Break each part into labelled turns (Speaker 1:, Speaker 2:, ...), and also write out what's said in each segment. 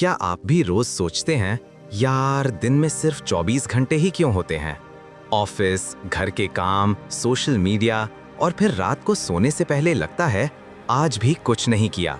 Speaker 1: क्या आप भी रोज सोचते हैं, यार दिन में सिर्फ 24 घंटे ही क्यों होते हैं? ऑफिस, घर के काम, सोशल मीडिया और फिर रात को सोने से पहले लगता है आज भी कुछ नहीं किया।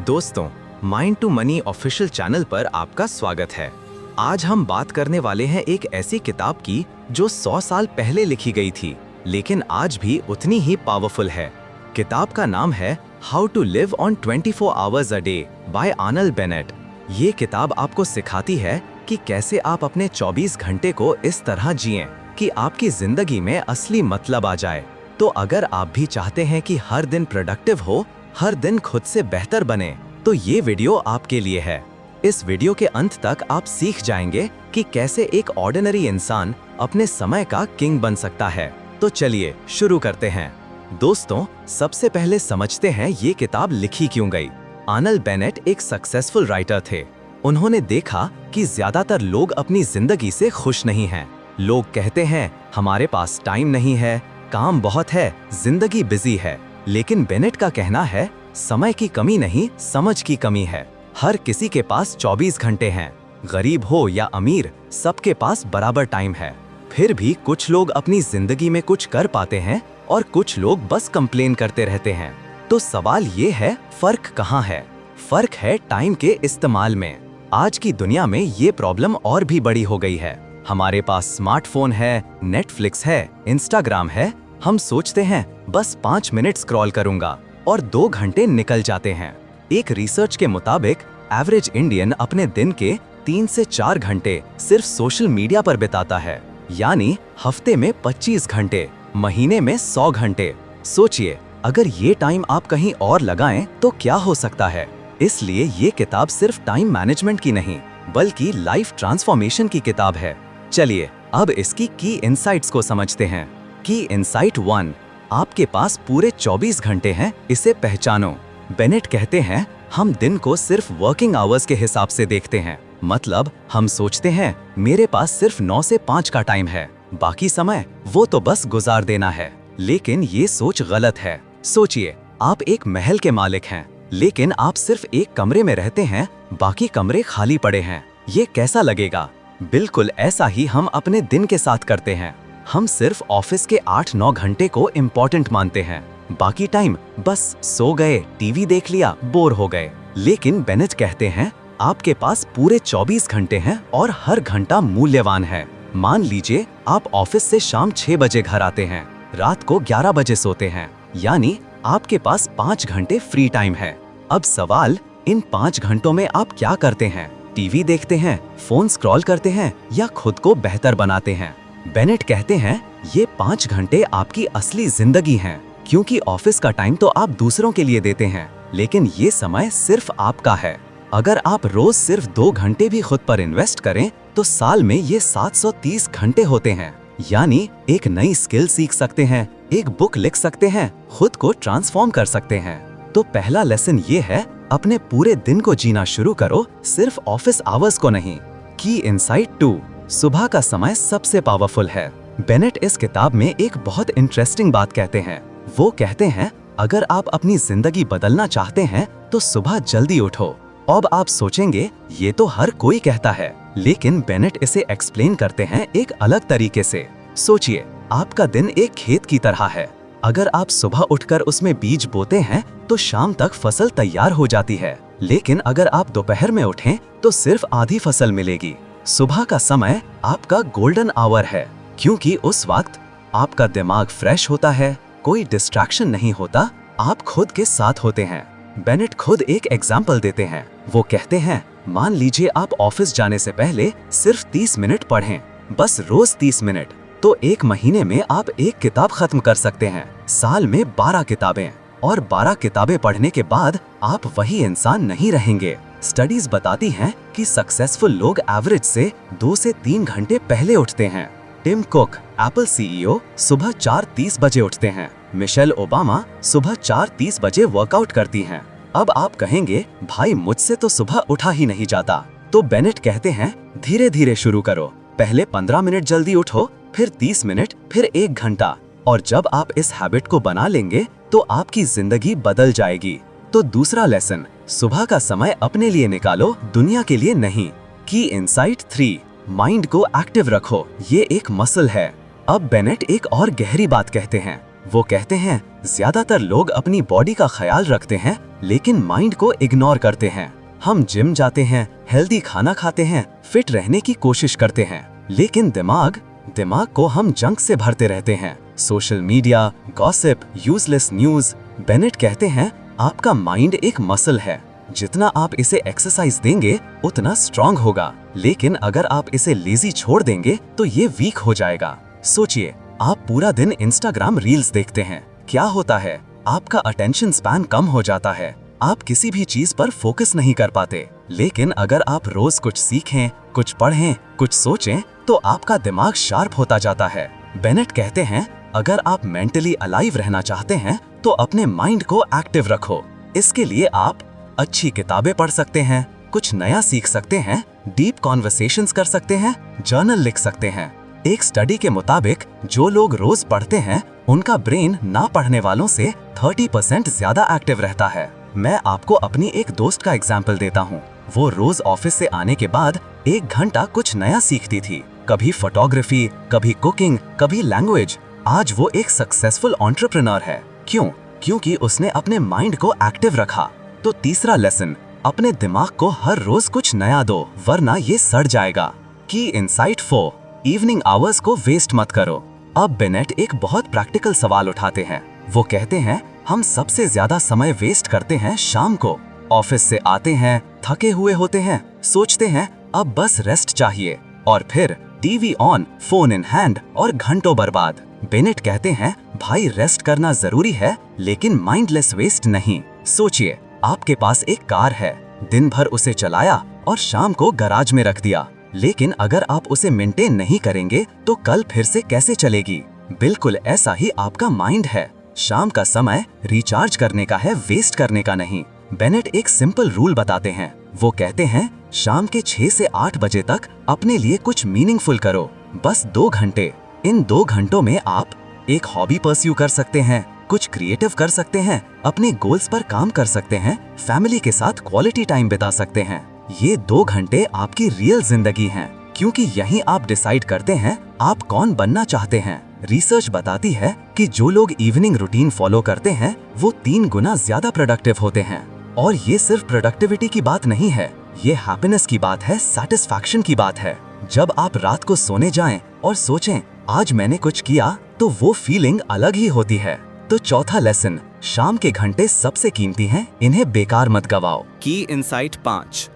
Speaker 1: दोस्तों, mind to money official channel पर आपका स्वागत है। आज हम बात करने वाले हैं एक ऐसी किताब की जो 100 साल पहले लिखी गई थी, लेकिन आज भी उतनी ही पावरफुल है। किताब का नाम है how to live on 24 hours a day by Arnold Bennett. ये किताब आपको सिखाती है कि कैसे आप अपने 24 घंटे को इस तरह जिएं कि आपकी जिंदगी में असली मतलब आ जाए। तो अगर आप भी चाहते हैं कि हर दिन प्रोडक्टिव हो, हर दिन खुद से बेहतर बने, तो ये वीडियो आपके लिए है। इस वीडियो के अंत तक आप सीख जाएंगे कि कैसे एक ऑर्डिनरी इंसान अपने समय का किंग बन सकता है। तो चलिए शुरू करते हैं। दोस्तों, सबसे पहले समझते हैं ये किताब लिखी क्यों गई। आर्नल्ड बेनेट एक सक्सेसफुल राइटर थे। उन्होंने देखा कि ज्यादातर लोग अपनी जिंदगी से खुश नहीं हैं। लोग कहते हैं हमारे पास टाइम नहीं है, काम बहुत है, जिंदगी बिजी है। लेकिन बेनेट का कहना है समय की कमी नहीं, समझ की कमी है। हर किसी के पास 24 घंटे हैं, गरीब हो या अमीर, सबके पास बराबर टाइम है। फिर भी कुछ लोग अपनी जिंदगी में कुछ कर पाते हैं और कुछ लोग बस कंप्लेन करते रहते हैं। तो सवाल ये है, फर्क कहाँ है? फर्क है टाइम के इस्तेमाल में। आज की दुनिया में ये प्रॉब्लम और भी बड़ी हो गई है। हमारे पास स्मार्टफोन है, नेटफ्लिक्स है, इंस्टाग्राम है। हम सोचते हैं बस 5 मिनट स्क्रॉल करूंगा और 2 घंटे निकल जाते हैं। एक रिसर्च के मुताबिक एवरेज इंडियन अपने दिन के 3 से 4 घंटे सिर्फ सोशल मीडिया पर बिताता है, यानी हफ्ते में 25 घंटे, महीने में 100 घंटे। सोचिए, अगर ये टाइम आप कहीं और लगाएं तो क्या हो सकता है। इसलिए ये किताब सिर्फ टाइम मैनेजमेंट की नहीं, बल्कि लाइफ ट्रांसफॉर्मेशन की किताब है। चलिए अब इसकी की इनसाइट्स को समझते हैं। की इनसाइट 1, आपके पास पूरे 24 घंटे हैं, इसे पहचानो। बेनेट कहते हैं हम दिन को सिर्फ वर्किंग आवर्स के हिसाब से देखते हैं। मतलब हम सोचते हैं मेरे पास सिर्फ 9 से 5 का टाइम है, बाकी समय वो तो बस गुजार देना है। लेकिन ये सोच गलत है। सोचिए, आप एक महल के मालिक हैं, लेकिन आप सिर्फ एक कमरे में रहते हैं, बाकी कमरे खाली पड़े हैं। ये कैसा लगेगा? बिल्कुल ऐसा ही हम अपने दिन के साथ करते हैं। हम सिर्फ ऑफिस के 8-9 घंटे को इम्पोर्टेंट मानते हैं, बाकी टाइम बस सो गए, टीवी देख लिया, बोर हो गए। लेकिन बेनेट कहते हैं आपके पास पूरे 24 घंटे हैं और हर घंटा मूल्यवान है। मान लीजिए आप ऑफिस से शाम 6 बजे घर आते हैं, रात को 11 बजे सोते हैं, यानी आपके पास 5 घंटे फ्री टाइम है। अब सवाल, इन 5 घंटों में आप क्या करते हैं? टीवी देखते हैं, फोन स्क्रॉल करते हैं या खुद को बेहतर बनाते हैं? बेनेट कहते हैं ये 5 घंटे आपकी असली जिंदगी हैं, क्योंकि ऑफिस का टाइम तो आप दूसरों के लिए देते हैं, लेकिन ये समय सिर्फ आपका है। अगर आप रोज सिर्फ 2 घंटे भी खुद पर इन्वेस्ट करें तो साल में ये 730 घंटे होते हैं। यानी एक नई स्किल सीख सकते हैं, एक बुक लिख सकते हैं, खुद को ट्रांसफॉर्म कर सकते हैं। तो पहला लेसन ये है, अपने पूरे दिन को जीना शुरू करो, सिर्फ ऑफिस आवर्स को नहीं। की इनसाइट 2, सुबह का समय सबसे पावरफुल है। बेनेट इस किताब में एक बहुत इंटरेस्टिंग बात कहते हैं। वो कहते हैं अगर आप अपनी जिंदगी बदलना चाहते हैं तो सुबह जल्दी उठो। अब आप सोचेंगे ये तो हर कोई कहता है, लेकिन बेनेट इसे एक्सप्लेन करते हैं एक अलग तरीके से। सोचिए, आपका दिन एक खेत की तरह है। अगर आप सुबह उठकर उसमें बीज बोते हैं तो शाम तक फसल तैयार हो जाती है, लेकिन अगर आप दोपहर में उठें तो सिर्फ आधी फसल मिलेगी। सुबह का समय आपका गोल्डन आवर है, क्योंकि उस वक्त आपका दिमाग फ्रेश होता है, कोई डिस्ट्रैक्शन नहीं होता, आप खुद के साथ होते हैं। बेनेट खुद एक एग्जाम्पल देते हैं। वो कहते हैं मान लीजिए आप ऑफिस जाने से पहले सिर्फ 30 मिनट पढ़ें, बस रोज 30 मिनट, तो एक महीने में आप एक किताब खत्म कर सकते हैं। साल में 12 किताबें, और 12 किताबें पढ़ने के बाद आप वही इंसान नहीं रहेंगे। स्टडीज बताती हैं कि सक्सेसफुल लोग एवरेज से 2 से 3 घंटे पहले उठते हैं। टिम कुक, एप्पल सीईओ, सुबह 4:30 बजे उठते हैं। मिशेल ओबामा सुबह 4:30 बजे वर्कआउट करती हैं। अब आप कहेंगे भाई मुझसे तो सुबह उठा ही नहीं जाता। तो बेनेट कहते हैं धीरे धीरे शुरू करो। पहले 15 मिनट जल्दी उठो, फिर 30 मिनट, फिर 1 घंटा। और जब आप इस हैबिट को बना लेंगे तो आपकी जिंदगी बदल जाएगी। तो दूसरा लेसन, सुबह का समय अपने लिए निकालो, दुनिया के लिए नहीं। की इनसाइट 3, माइंड को एक्टिव रखो, ये एक मसल है। अब बेनेट एक और गहरी बात कहते हैं। वो कहते हैं ज्यादातर लोग अपनी बॉडी का ख्याल रखते हैं लेकिन माइंड को इग्नोर करते हैं। हम जिम जाते हैं, हेल्दी खाना खाते हैं, फिट रहने की कोशिश करते हैं, लेकिन दिमाग को हम जंक से भरते रहते हैं। Social media, gossip, useless news. Bennett कहते हैं आपका माइंड एक मसल है, जितना आप इसे एक्सरसाइज देंगे उतना स्ट्रांग होगा, लेकिन अगर आप इसे लेजी छोड़ देंगे तो ये वीक हो जाएगा। सोचिए, आप पूरा दिन इंस्टाग्राम रील्स देखते हैं, क्या होता है? आपका अटेंशन स्पैन कम हो जाता है, आप किसी भी चीज पर फोकस नहीं कर पाते। लेकिन अगर आप रोज कुछ सीखें, कुछ पढ़ें, कुछ सोचें, तो आपका दिमाग शार्प होता जाता है। बेनेट कहते हैं अगर आप मेंटली अलाइव रहना चाहते हैं तो अपने माइंड को एक्टिव रखो। इसके लिए आप अच्छी किताबें पढ़ सकते हैं, कुछ नया सीख सकते हैं, डीप कॉन्वर्सेशंस कर सकते हैं, जर्नल लिख सकते हैं। एक स्टडी के मुताबिक जो लोग रोज पढ़ते हैं उनका ब्रेन ना पढ़ने वालों से 30% ज्यादा एक्टिव रहता है। मैं आपको अपनी एक दोस्त का एग्जाम्पल देता हूँ। वो रोज ऑफिस से आने के बाद 1 घंटा कुछ नया सीखती थी, कभी फोटोग्राफी, कभी कुकिंग, कभी लैंग्वेज। आज वो एक सक्सेसफुल एंटरप्रेन्योर है। क्यों? क्योंकि उसने अपने माइंड को एक्टिव रखा। तो तीसरा लेसन, अपने दिमाग को हर रोज कुछ नया दो, वरना ये सड़ जाएगा। की इनसाइट 4, इवनिंग आवर्स को वेस्ट मत करो। अब बेनेट एक बहुत प्रैक्टिकल सवाल उठाते हैं। वो कहते हैं हम सबसे ज्यादा समय वेस्ट करते हैं शाम को। ऑफिस से आते हैं, थके हुए होते हैं, सोचते हैं अब बस रेस्ट चाहिए, और फिर TV on, phone in hand और घंटों बर्बाद। बेनेट कहते हैं भाई रेस्ट करना जरूरी है लेकिन माइंडलेस वेस्ट नहीं। सोचिए, आपके पास एक कार है, दिन भर उसे चलाया और शाम को गैराज में रख दिया, लेकिन अगर आप उसे मेंटेन नहीं करेंगे तो कल फिर से कैसे चलेगी? बिल्कुल ऐसा ही आपका माइंड है। शाम का समय रिचार्ज करने का है, वेस्ट करने का नहीं। बेनेट एक सिंपल रूल बताते हैं। वो कहते हैं शाम के 6 से 8 बजे तक अपने लिए कुछ मीनिंगफुल करो, बस 2 घंटे। इन 2 घंटों में आप एक हॉबी परस्यू कर सकते हैं, कुछ क्रिएटिव कर सकते हैं, अपने गोल्स पर काम कर सकते हैं, फैमिली के साथ क्वालिटी टाइम बिता सकते हैं। ये 2 घंटे आपकी रियल जिंदगी हैं, क्योंकि यहीं आप डिसाइड करते हैं आप कौन बनना चाहते हैं। रिसर्च बताती है कि जो लोग इवनिंग रूटीन फॉलो करते हैं वो 3 गुना ज्यादा प्रोडक्टिव होते हैं। और ये सिर्फ प्रोडक्टिविटी की बात नहीं है, ये हैप्पीनेस की बात है, सेटिस्फैक्शन की बात है। जब आप रात को सोने जाएं और सोचें आज मैंने कुछ किया, तो वो फीलिंग अलग ही होती है। तो चौथा लेसन, शाम के घंटे सबसे कीमती हैं, इन्हें बेकार मत गवाओ।
Speaker 2: की इनसाइट 5,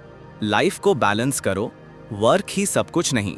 Speaker 2: लाइफ को बैलेंस करो, वर्क ही सब कुछ नहीं।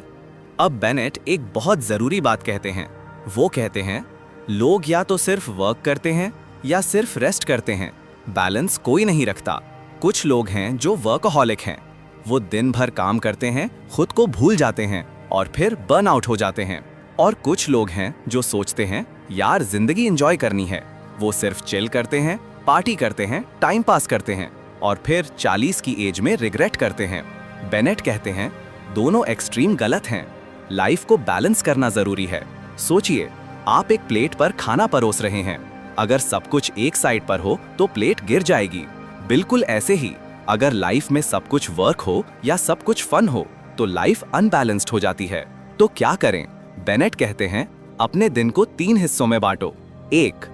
Speaker 2: अब बेनेट एक बहुत जरूरी बात कहते हैं। वो कहते हैं लोग या तो सिर्फ वर्क करते हैं या सिर्फ रेस्ट करते हैं, बैलेंस कोई नहीं रखता। कुछ लोग हैं जो वर्कहॉलिक हैं, वो दिन भर काम करते हैं, खुद को भूल जाते हैं और फिर बर्न आउट हो जाते हैं। और कुछ लोग हैं जो सोचते हैं यार जिंदगी एंजॉय करनी है, वो सिर्फ चिल करते हैं, पार्टी करते हैं, टाइम पास करते हैं और फिर 40 की एज में रिग्रेट करते हैं। बेनेट कहते हैं दोनों एक्सट्रीम गलत हैं, लाइफ को बैलेंस करना जरूरी है। सोचिए, आप एक प्लेट पर खाना परोस रहे हैं, अगर सब कुछ एक साइड पर हो तो प्लेट गिर जाएगी। बिल्कुल ऐसे ही अगर लाइफ में सब कुछ वर्क हो या सब कुछ फन हो तो लाइफ अनबैलेंस्ड हो जाती है। तो क्या करें? बेनेट कहते हैं अपने दिन को 3 हिस्सों में बांटो। 1,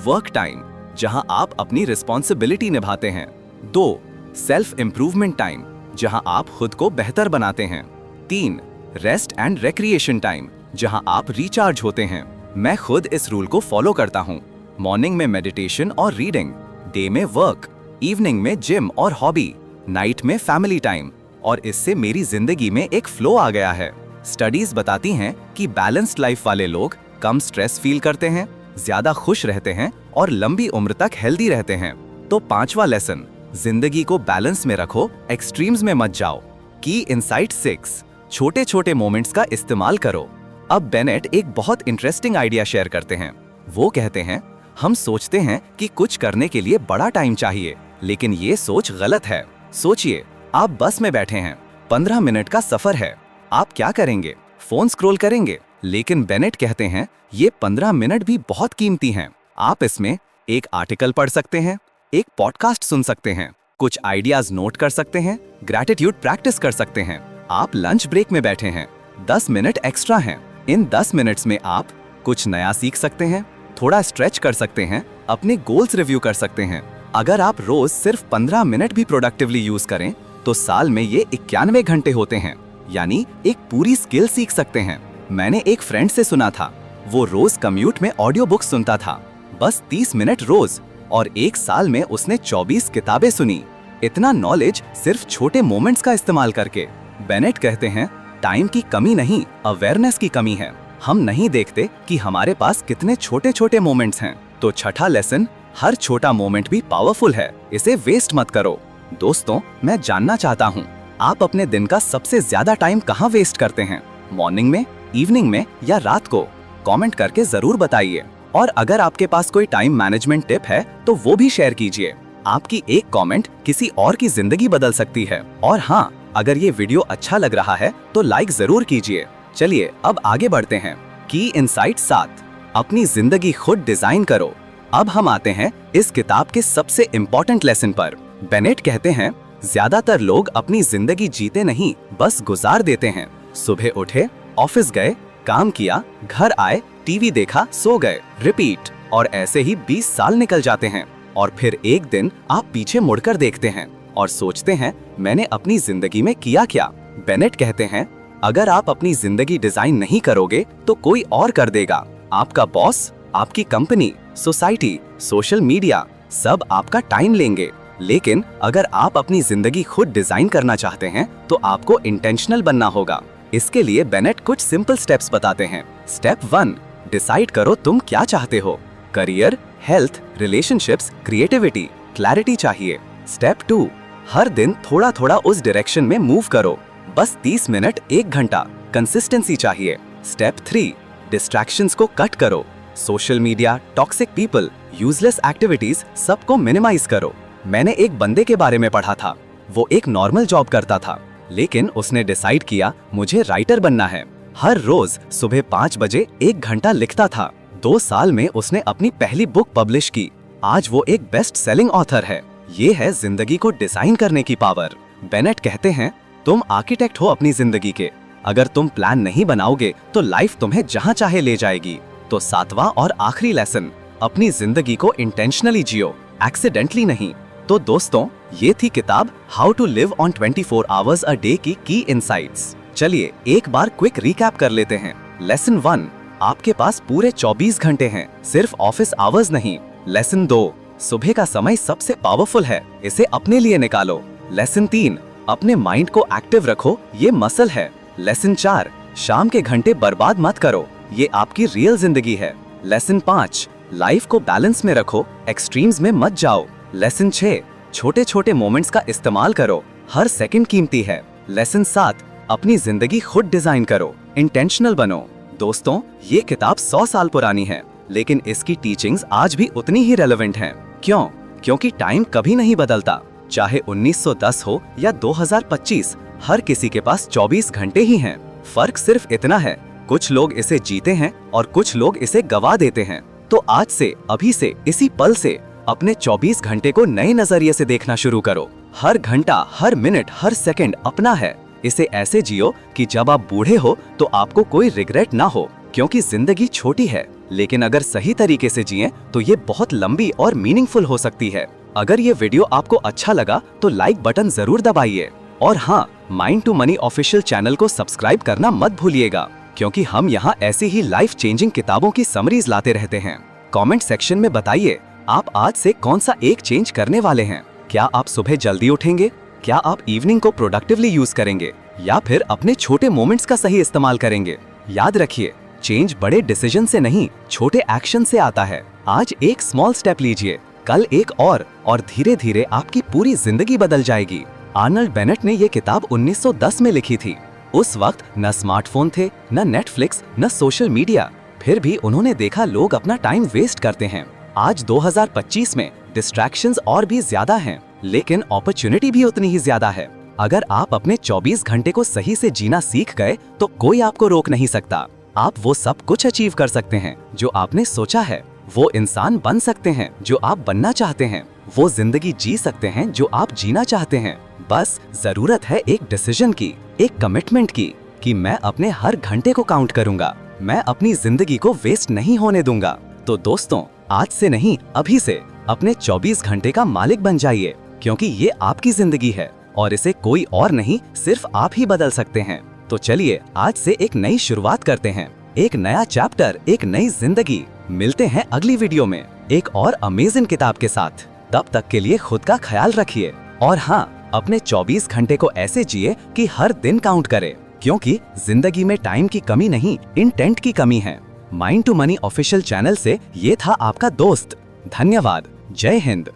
Speaker 2: वर्क टाइम, जहां आप अपनी रिस्पॉन्सिबिलिटी निभाते हैं। 2, सेल्फ इंप्रूवमेंट टाइम, जहां आप खुद को बेहतर बनाते हैं। 3, रेस्ट एंड रिक्रिएशन टाइम, जहां आप रिचार्ज होते हैं। मैं खुद इस रूल को फॉलो करता हूं। मॉर्निंग में मेडिटेशन और रीडिंग, डे में वर्क, इवनिंग में जिम और हॉबी, नाइट में फैमिली टाइम। और इससे मेरी जिंदगी में एक फ्लो आ गया है। स्टडीज बताती हैं कि बैलेंस्ड लाइफ वाले लोग कम स्ट्रेस फील करते हैं, ज्यादा खुश रहते हैं और लंबी उम्र तक हेल्दी रहते हैं। तो 5वां लेसन, जिंदगी को बैलेंस में रखो, एक्सट्रीम्स में मत जाओ। की इनसाइट 6, छोटे छोटे मोमेंट्स का इस्तेमाल करो। अब बेनेट एक बहुत इंटरेस्टिंग आइडिया शेयर करते हैं। वो कहते हैं हम सोचते हैं कि कुछ करने के लिए बड़ा टाइम चाहिए, लेकिन ये सोच गलत है। सोचिए, आप बस में बैठे हैं, 15 मिनट का सफर है, आप क्या करेंगे? फोन स्क्रॉल करेंगे। लेकिन बेनेट कहते हैं ये 15 मिनट भी बहुत कीमती हैं। आप इसमें एक आर्टिकल पढ़ सकते हैं, एक पॉडकास्ट सुन सकते हैं, कुछ आइडियाज नोट कर सकते हैं, ग्रैटिट्यूड प्रैक्टिस कर सकते हैं। आप लंच ब्रेक में बैठे हैं, 10 मिनट एक्स्ट्रा हैं। इन 10 मिनट्स में आप कुछ नया सीख सकते हैं, थोड़ा स्ट्रेच कर सकते हैं, अपने गोल्स रिव्यू कर सकते हैं। अगर आप रोज सिर्फ 15 मिनट भी प्रोडक्टिवली यूज करें तो साल में ये 91 घंटे होते हैं, यानी एक पूरी स्किल सीख सकते हैं। मैंने एक फ्रेंड से सुना था, वो रोज कम्यूट में ऑडियो बुक सुनता था, बस 30 मिनट रोज, और एक साल में उसने 24 किताबें सुनी। इतना नॉलेज सिर्फ छोटे मोमेंट्स का इस्तेमाल करके। बेनेट कहते हैं, टाइम की कमी नहीं, अवेयरनेस की कमी है। हम नहीं देखते कि हमारे पास कितने छोटे छोटे मोमेंट्स हैं। तो छठा लेसन, हर छोटा मोमेंट भी पावरफुल है, इसे वेस्ट मत करो। दोस्तों, मैं जानना चाहता हूँ, आप अपने दिन का सबसे ज्यादा टाइम कहाँ वेस्ट करते हैं? मॉर्निंग में, इवनिंग में या रात को? कमेंट करके जरूर बताइए। और अगर आपके पास कोई टाइम मैनेजमेंट टिप है तो वो भी शेयर कीजिए। आपकी एक कमेंट किसी और की जिंदगी बदल सकती है। और हाँ, अगर ये वीडियो अच्छा लग रहा है तो लाइक जरूर कीजिए। चलिए अब आगे बढ़ते हैं। की इनसाइट 7, अपनी जिंदगी खुद डिजाइन करो। अब हम आते हैं इस किताब के सबसे इम्पोर्टेंट लेसन पर। बेनेट कहते हैं, ज्यादातर लोग अपनी जिंदगी जीते नहीं, बस गुजार देते हैं। सुबह उठे, ऑफिस गए, काम किया, घर आए, टीवी देखा, सो गए, रिपीट। और ऐसे ही 20 साल निकल जाते हैं। और फिर एक दिन आप पीछे मुड़कर देखते हैं और सोचते हैं, मैंने अपनी जिंदगी में किया क्या? बेनेट कहते हैं, अगर आप अपनी जिंदगी डिजाइन नहीं करोगे तो कोई और कर देगा। आपका बॉस, आपकी कंपनी, सोसाइटी, सोशल मीडिया, सब आपका टाइम लेंगे। लेकिन अगर आप अपनी जिंदगी खुद डिजाइन करना चाहते हैं तो आपको इंटेंशनल बनना होगा। इसके लिए बेनेट कुछ सिंपल स्टेप्स बताते हैं। स्टेप 1, डिसाइड करो तुम क्या चाहते हो। Career, health, relationships, creativity, clarity चाहिए। स्टेप 2, हर दिन थोड़ा थोड़ा उस डायरेक्शन में मूव करो, बस 30 मिनट 1 घंटा, कंसिस्टेंसी चाहिए। स्टेप 3, डिस्ट्रैक्शंस को कट करो। Social media, toxic people, useless activities, सबको मिनिमाइज करो। मैंने एक बंदे के बारे में पढ़ा था, वो एक नॉर्मल जॉब करता था, लेकिन उसने डिसाइड किया मुझे राइटर बनना है। हर रोज सुबह 5 बजे 1 घंटा लिखता था। 2 साल में उसने अपनी पहली बुक पब्लिश की। आज वो एक बेस्ट सेलिंग ऑथर है। ये है जिंदगी को डिजाइन करने की पावर। बेनेट कहते हैं, तुम आर्किटेक्ट हो अपनी जिंदगी के। अगर तुम प्लान नहीं बनाओगे तो लाइफ तुम्हें जहां चाहे ले जाएगी। तो 7वां और आखिरी लेसन, अपनी जिंदगी को इंटेंशनली जियो, एक्सीडेंटली नहीं। तो दोस्तों, ये थी किताब how to live on 24 hours a day की इनसाइट्स। चलिए एक बार क्विक रिकैप कर लेते हैं। लेसन 1, आपके पास पूरे 24 घंटे हैं, सिर्फ ऑफिस आवर्स नहीं। लेसन 2, सुबह का समय सबसे पावरफुल है, इसे अपने लिए निकालो। लेसन 3, अपने माइंड को एक्टिव रखो, ये मसल है। लेसन 4, शाम के घंटे बर्बाद मत करो, ये आपकी रियल जिंदगी है। लेसन 5, लाइफ को बैलेंस में रखो, एक्सट्रीम्स में मत जाओ। लेसन 6, छोटे छोटे मोमेंट्स का इस्तेमाल करो, हर सेकंड कीमती है। लेसन 7, अपनी जिंदगी खुद डिजाइन करो, इंटेंशनल बनो। दोस्तों, ये किताब 100 साल पुरानी है, लेकिन इसकी टीचिंग्स आज भी उतनी ही रेलेवेंट हैं। क्यों? क्योंकि टाइम कभी नहीं बदलता। चाहे 1910 हो या 2025, हर किसी के पास 24 घंटे ही हैं। फर्क सिर्फ इतना है, कुछ लोग इसे जीते हैं और कुछ लोग इसे गवा देते हैं। तो आज से, अभी से, इसी पल से अपने 24 घंटे को नए नजरिए से देखना शुरू करो। हर घंटा, हर मिनट, हर सेकंड अपना है। इसे ऐसे जियो कि जब आप बूढ़े हो तो आपको कोई रिग्रेट ना हो, क्योंकि जिंदगी छोटी है, लेकिन अगर सही तरीके से जिएं तो ये बहुत लंबी और मीनिंगफुल हो सकती है। अगर ये वीडियो आपको अच्छा लगा तो लाइक बटन जरूर दबाइए। और हाँ, mind to money official channel को सब्सक्राइब करना मत भूलिएगा, क्योंकि हम यहाँ ऐसी ही लाइफ चेंजिंग किताबों की समरीज लाते रहते हैं। कमेंट सेक्शन में बताइए, आप आज से कौन सा एक चेंज करने वाले हैं? क्या आप सुबह जल्दी उठेंगे? क्या आप इवनिंग को प्रोडक्टिवली यूज करेंगे? या फिर अपने छोटे मोमेंट्स का सही इस्तेमाल करेंगे? याद रखिए, चेंज बड़े डिसीजन से नहीं, छोटे एक्शन से आता है। आज एक स्मॉल स्टेप लीजिए, कल एक और धीरे धीरे आपकी पूरी जिंदगी बदल जाएगी। आर्नल्ड बेनेट ने ये किताब 1910 में लिखी थी। उस वक्त न स्मार्टफोन थे, न नेटफ्लिक्स, न सोशल मीडिया। फिर भी उन्होंने देखा लोग अपना टाइम वेस्ट करते हैं। आज 2025 में डिस्ट्रैक्शंस और भी ज्यादा हैं, लेकिन अपॉर्चुनिटी भी उतनी ही ज्यादा है। अगर आप अपने 24 घंटे को सही से जीना सीख गए तो कोई आपको रोक नहीं सकता। आप वो सब कुछ अचीव कर सकते हैं जो आपने सोचा है। वो इंसान बन सकते हैं जो आप बनना चाहते हैं। वो जिंदगी जी सकते हैं जो आप जीना चाहते हैं। बस जरूरत है एक डिसीजन की, एक कमिटमेंट की कि मैं अपने हर घंटे को काउंट करूंगा, मैं अपनी जिंदगी को वेस्ट नहीं होने दूंगा। तो दोस्तों, आज से नहीं, अभी से अपने 24 घंटे का मालिक बन जाइए, क्योंकि ये आपकी जिंदगी है और इसे कोई और नहीं, सिर्फ आप ही बदल सकते हैं। तो चलिए आज से एक नई शुरुआत करते हैं, एक नया चैप्टर, एक नई जिंदगी। मिलते हैं अगली वीडियो में एक और अमेजिंग किताब के साथ। तब तक के लिए खुद का ख्याल रखिए और हाँ, अपने 24 घंटे को ऐसे जिए कि हर दिन काउंट करे, क्योंकि जिंदगी में टाइम की कमी नहीं, इंटेंट की कमी है। Mind to money official channel से ये था आपका दोस्त। धन्यवाद। जय हिंद।